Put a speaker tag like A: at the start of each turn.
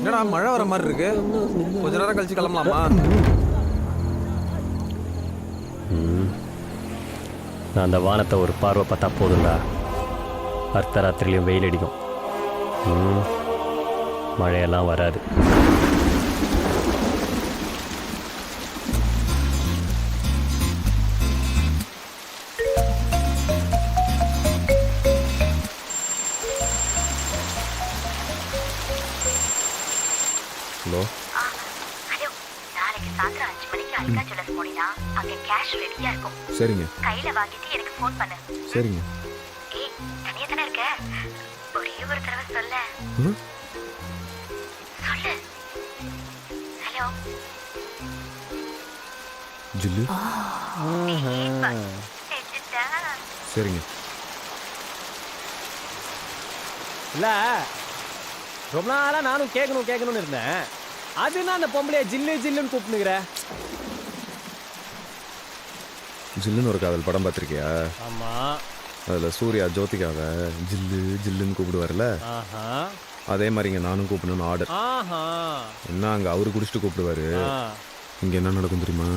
A: என்னடா மழை வர மாதிரி இருக்கு, கொஞ்ச நேரம் கழிச்சு கிளம்பலாமா?
B: நான் அந்த வானத்தை ஒரு பார்வை பார்த்தா போதும்டா, அர்த்தராத்திரிலையும் வெயில் அடிக்கும், மழையெல்லாம் வராது.
A: ஹலோ,
C: ஹலோ, நாளைக்கு சாயந்தரம் 5 மணிக்கு அல்கா ஜுவல்லர்ஸ் போனீனா அங்க கேஷ் ரெடியா இருக்கும்.
A: சரிங்க
C: கையில வாங்கிட்டு எனக்கு ஃபோன் பண்ணு.
A: சரிங்க.
C: ஏய், தனியா தானே இருக்க? ஒரே ஒரு தடவை சொல்ல. சொல்லு. ஹலோ.
A: ஜில்லு. சரிங்க.
B: இல்லை, ரொம்ப நாளாக நானும் கேட்கணும்னு இருந்தேன். அதுனா அந்த பொம்பளைய ஜில்லு ஜில்லுன்னு கூப்பிட்டுங்கிற.
A: ஜில்லுன்னு ஒரு காதல் படம் பார்த்துருக்கியா?
B: ஆமாம்.
A: அதில் சூர்யா ஜோதிகாவை ஜில்லு ஜில்லுன்னு கூப்பிடுவார்ல, அதே மாதிரிங்க நானும் கூப்பிடணும்னு ஆர்டர். என்ன அங்கே அவரு குடிச்சிட்டு கூப்பிடுவாரு, இங்கே என்ன நடக்கும் தெரியுமா?